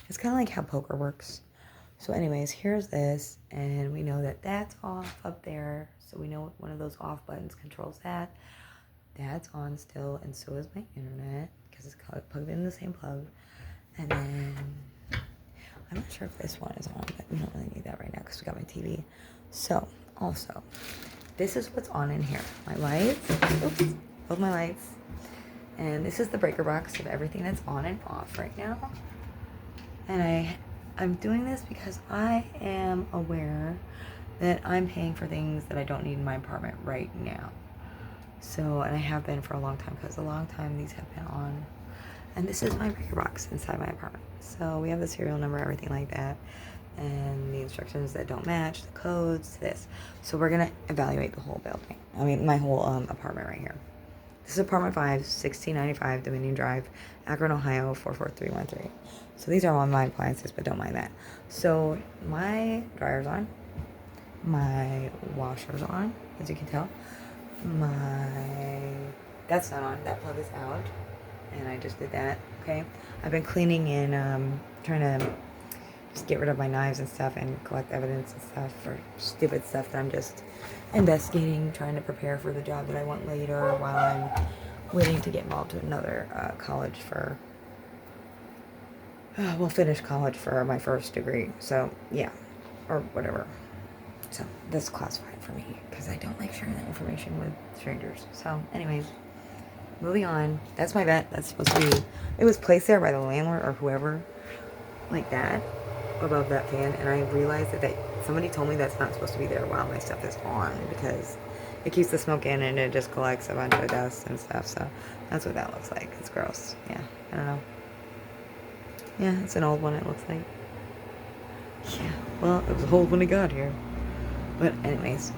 It's kind of like how poker works. So anyways, here's this, and we know that that's off up there. So we know one of those off buttons controls that. That's on still, and so is my internet, because it's plugged in the same plug. And then, I'm not sure if this one is on, but we don't really need that right now, because we got my TV. So, also, this is what's on in here. My lights, oops, both my lights. And this is the breaker box of everything that's on and off right now. And I'm doing this because I am aware that I'm paying for things that I don't need in my apartment right now. So, and I have been for a long time, because a long time these have been on. And this is my breaker box inside my apartment. So we have the serial number, everything like that, and the instructions that don't match, the codes to this. So we're gonna evaluate the whole building. I mean, my whole apartment right here. This is apartment 5, 1695 Dominion Drive, Akron, Ohio, 44313. So these are all my appliances, but don't mind that. So my dryer's on, my washer's on, as you can tell. That's not on, that plug is out, and I just did that. Okay, I've been cleaning and trying to just get rid of my knives and stuff and collect evidence and stuff for stupid stuff that I'm just investigating, trying to prepare for the job that I want later while I'm waiting to get involved in another college for finish college for my first degree. So yeah, or whatever. So that's classified for me because I don't like sharing that information with strangers. So anyways, moving on. That's my vent. That's supposed to be, it was placed there by the landlord or whoever, like that, above that fan. And I realized that somebody told me that's not supposed to be there while my stuff is on, because it keeps the smoke in and it just collects a bunch of dust and stuff. So that's what that looks like. It's gross. Yeah, I don't know. Yeah, it's an old one, it looks like. Yeah, well, it was old when it got here. But anyways,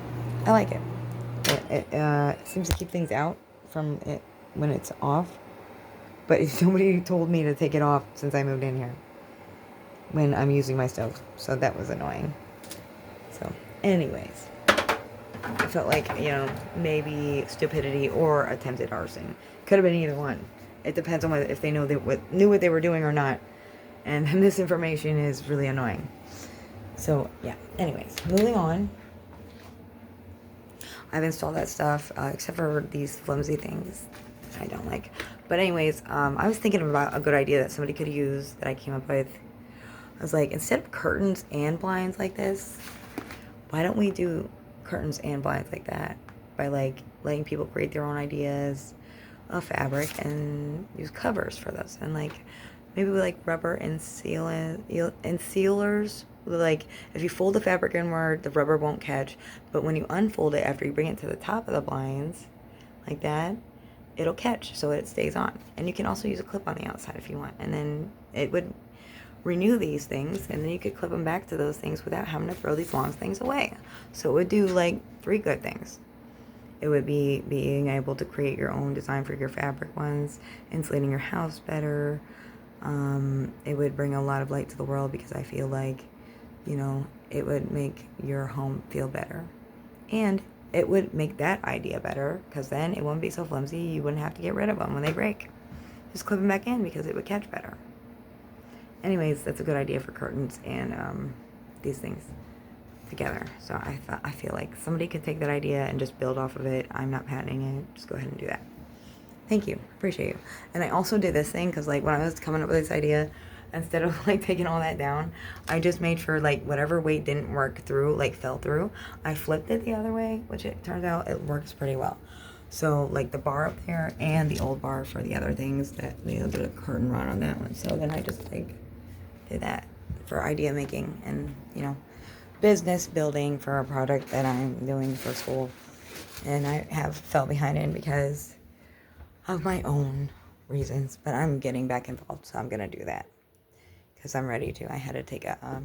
I like it. It seems to keep things out from it when it's off. But somebody told me to take it off since I moved in here when I'm using my stove. So that was annoying. So anyways, I felt like, maybe stupidity or attempted arson. Could have been either one. It depends on if they knew what they were doing or not. And this information is really annoying. So yeah, anyways, moving on. I've installed that stuff, except for these flimsy things that I don't like. But anyways, I was thinking about a good idea that somebody could use that I came up with. I was like, instead of curtains and blinds like this, why don't we do curtains and blinds like that? By like letting people create their own ideas of fabric and use covers for those. And like maybe with like rubber and sealers. Like if you fold the fabric inward, the rubber won't catch. But when you unfold it after you bring it to the top of the blinds, like that, it'll catch, so it stays on. And you can also use a clip on the outside if you want. And then it would renew these things, and then you could clip them back to those things without having to throw these long things away. So it would do like 3 good things. It would be being able to create your own design for your fabric ones, insulating your house better. It would bring a lot of light to the world, because I feel like, it would make your home feel better. And it would make that idea better, because then it wouldn't be so flimsy. You wouldn't have to get rid of them when they break. Just clip them back in, because it would catch better. Anyways, that's a good idea for curtains and these things together. So I feel like somebody could take that idea and just build off of it. I'm not patenting it. Just go ahead and do that. Thank you. Appreciate you. And I also did this thing because, like, when I was coming up with this idea, instead of, like, taking all that down, I just made sure, like, whatever weight didn't work through, like, fell through. I flipped it the other way, which it turns out it works pretty well. So, like, the bar up there and the old bar for the other things that, did a curtain rod on that one. So then I just, like, did that for idea making and, business building for a product that I'm doing for school. And I have fell behind in because of my own reasons, but I'm getting back involved, so I'm gonna do that because I'm ready to. I had to take a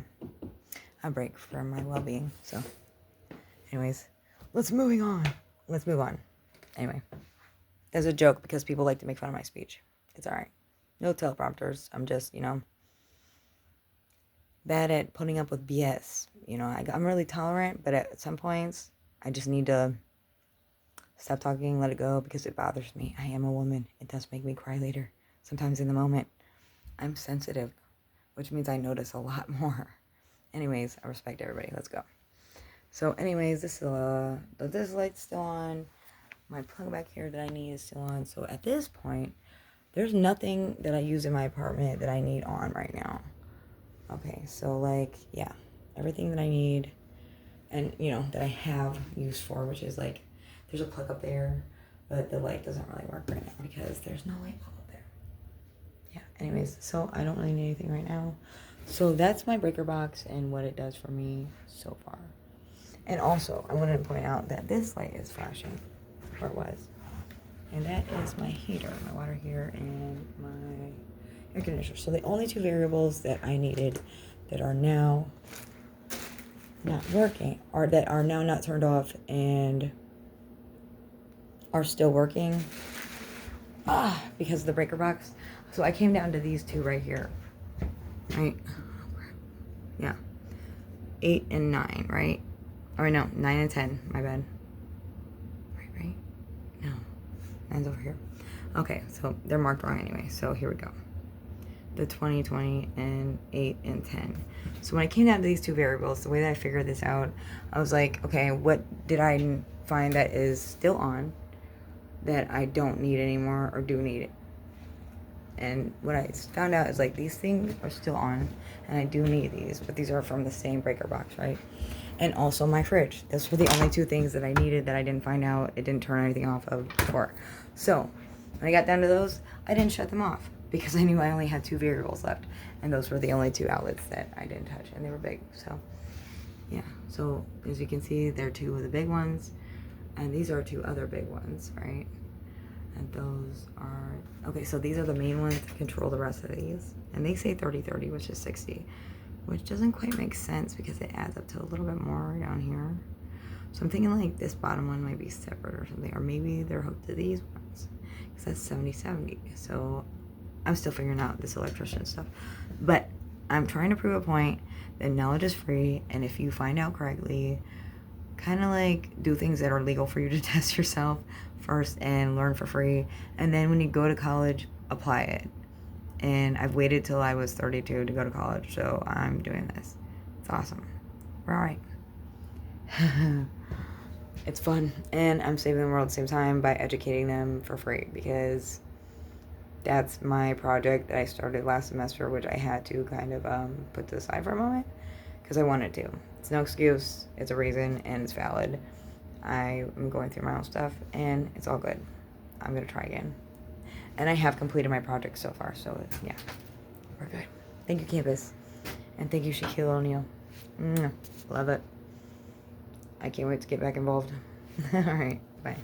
break for my well-being. So anyways, let's move on. Anyway, there's a joke because people like to make fun of my speech. It's all right. No teleprompters. I'm just, bad at putting up with BS. I'm really tolerant, but at some points I just need to stop talking, let it go, because it bothers me. I am a woman. It does make me cry later. Sometimes in the moment, I'm sensitive. which means I notice a lot more. Anyways, I respect everybody. Let's go. So anyways, this light's still on. My plug back here that I need is still on. So at this point, there's nothing that I use in my apartment that I need on right now. Okay, so like, yeah, everything that I need and, you know, that I have use for, which is like, there's a plug up there, but the light doesn't really work right now because there's no light bulb up there. Yeah, anyways, so I don't really need anything right now. So that's my breaker box and what it does for me so far. And also, I wanted to point out that this light is flashing, or it was. And that is my heater, my water heater, and my air conditioner. So the only two variables that I needed that are now not working, or that are now not turned off and are still working, because of the breaker box. So I came down to these two right here, right? Yeah, 8 and 9, right? Or no, 9 and 10, my bad. Right? No, 9's over here. Okay, so they're marked wrong anyway, so here we go. The 20, 20, and 8 and 10. So when I came down to these two variables, the way that I figured this out, I was like, okay, what did I find that is still on that I don't need anymore or do need it? And what I found out is like these things are still on and I do need these, but these are from the same breaker box, right? And also my fridge. Those were the only two things that I needed that I didn't find out. It didn't turn anything off of before. So when I got down to those, I didn't shut them off because I knew I only had two variables left. And those were the only two outlets that I didn't touch, and they were big. So yeah, so as you can see, they're two of the big ones. And these are two other big ones, right? And those are, okay, so these are the main ones to control the rest of these. And they say 30-30, which is 60, which doesn't quite make sense because it adds up to a little bit more down here. So I'm thinking like this bottom one might be separate or something, or maybe they're hooked to these ones because that's 70-70. So I'm still figuring out this electrician stuff, but I'm trying to prove a point that knowledge is free, and if you find out correctly, kind of like do things that are legal for you to test yourself first and learn for free, and then when you go to college, apply it. And I've waited till I was 32 to go to college, so I'm doing this. It's awesome. We're all right. It's fun, and I'm saving the world at the same time by educating them for free, because that's my project that I started last semester, which I had to kind of put to the side for a moment because I wanted to. It's no excuse, it's a reason, and it's valid. I am going through my own stuff, and it's all good. I'm going to try again. And I have completed my project so far, so yeah, we're good. Thank you, campus. And thank you, Shaquille O'Neal. Love it. I can't wait to get back involved. All right, bye.